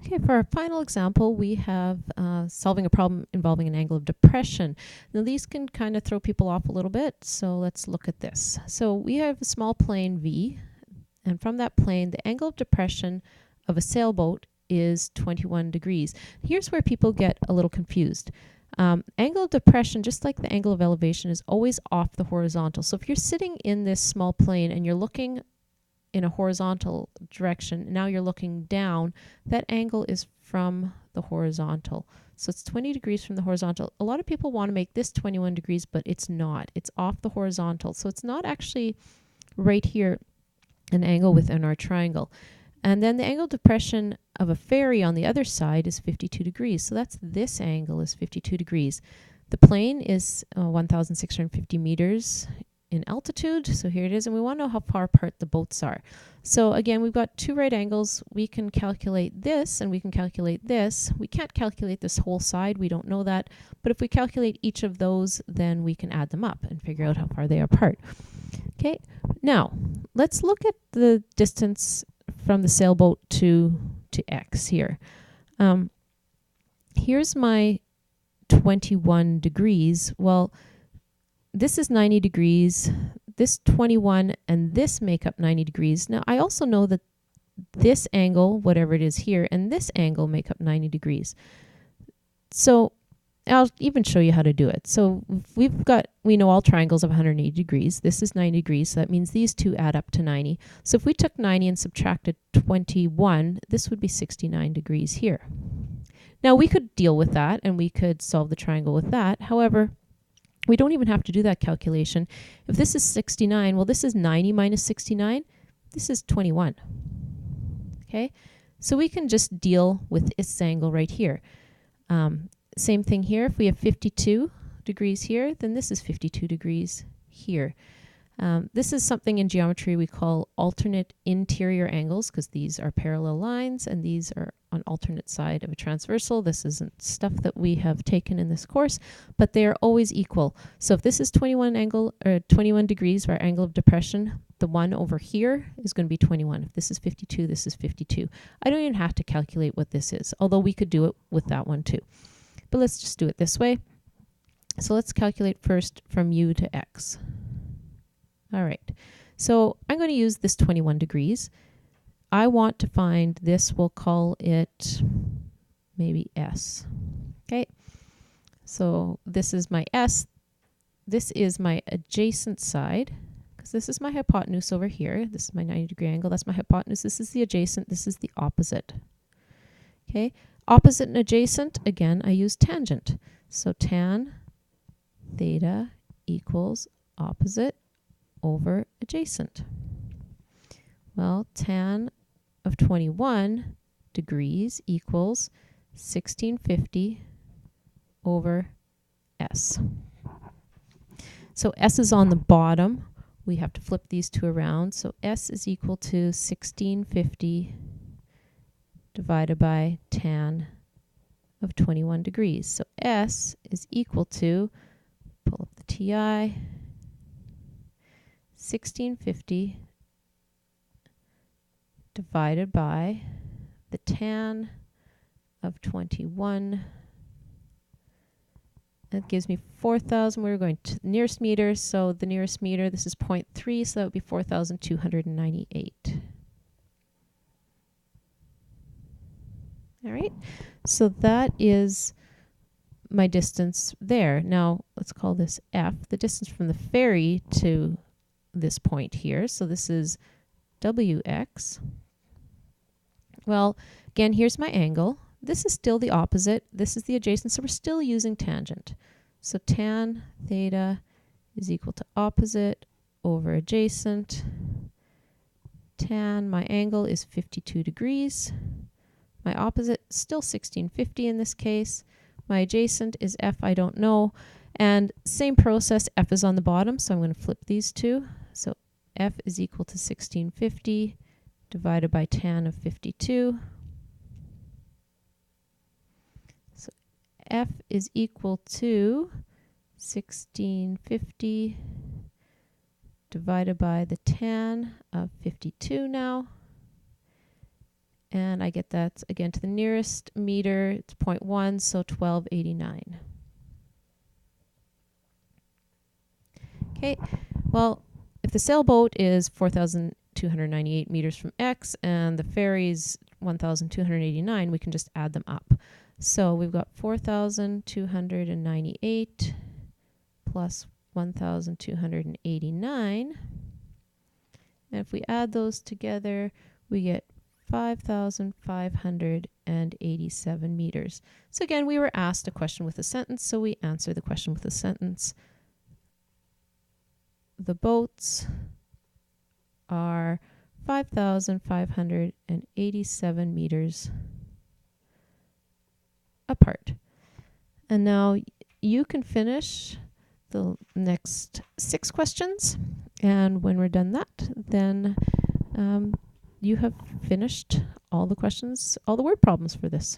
Okay, for our final example, we have solving a problem involving an angle of depression. Now these can kind of throw people off a little bit, so let's look at this. So we have a small plane V, and from that plane, the angle of depression of a sailboat is 21 degrees. Here's where people get a little confused. Angle of depression, just like the angle of elevation, is always off the horizontal. So if you're sitting in this small plane and you're looking in a horizontal direction, now you're looking down, that angle is from the horizontal. So it's 20 degrees from the horizontal. A lot of people want to make this 21 degrees, but it's not. It's off the horizontal. So it's not actually right here an angle within our triangle. And then the angle of depression of a ferry on the other side is 52 degrees. So that's this angle is 52 degrees. The plane is 1,650 meters in altitude. So here it is, and we want to know how far apart the boats are. So again, we've got two right angles. We can calculate this and we can calculate this. We can't calculate this whole side. We don't know that. But if we calculate each of those, then we can add them up and figure out how far they are apart. Okay, now let's look at the distance from the sailboat to X here. Here's my 21 degrees. Well, this is 90 degrees, this 21, and this make up 90 degrees. Now, I also know that this angle, whatever it is here, and this angle make up 90 degrees. So I'll even show you how to do it. So we know all triangles of 180 degrees. This is 90 degrees, so that means these two add up to 90. So if we took 90 and subtracted 21, this would be 69 degrees here. Now we could deal with that and we could solve the triangle with that. However, we don't even have to do that calculation. If this is 69, well, this is 90 minus 69. This is 21. Okay, so we can just deal with this angle right here. Same thing here. If we have 52 degrees here, then this is 52 degrees here. This is something in geometry we call alternate interior angles, because these are parallel lines and these are on alternate side of a transversal. This isn't stuff that we have taken in this course, but they are always equal. So if this is 21 degrees, our angle of depression, the one over here is going to be 21. If this is 52, this is 52. I don't even have to calculate what this is, although we could do it with that one too. But let's just do it this way. So let's calculate first from U to X. All right, so I'm going to use this 21 degrees. I want to find this, we'll call it maybe S. Okay, so this is my S. This is my adjacent side, because this is my hypotenuse over here. This is my 90-degree angle. That's my hypotenuse. This is the adjacent. This is the opposite. Okay, opposite and adjacent, again, I use tangent. So tan theta equals opposite over adjacent. Well, tan of 21 degrees equals 1650 over S. So S is on the bottom. We have to flip these two around. So S is equal to 1650 divided by tan of 21 degrees. So S is equal to, pull up the TI, 1650 divided by the tan of 21. That gives me 4,000. We're going to the nearest meter, so the nearest meter, this is 0.3, so that would be 4,298. All right, so that is my distance there. Now, let's call this F, the distance from the ferry to this point here. So this is WX. Well, again, here's my angle. This is still the opposite. This is the adjacent, so we're still using tangent. So tan theta is equal to opposite over adjacent. Tan, my angle is 52 degrees. My opposite, still 1650 in this case. My adjacent is F, I don't know. And same process, F is on the bottom, so I'm going to flip these two. So F is equal to 1650 divided by tan of 52. So F is equal to 1650 divided by the tan of 52 now. And I get that again to the nearest meter, it's 0.1, so 1289. Okay, well, if the sailboat is 4,298 meters from X and the ferry's 1,289, we can just add them up. So we've got 4,298 plus 1,289. And if we add those together, we get 5,587 meters. So again, we were asked a question with a sentence, so we answer the question with a sentence. The boats are 5,587 meters apart. And now you can finish the next 6 questions. And when we're done that, then you have finished all the questions, all the word problems for this.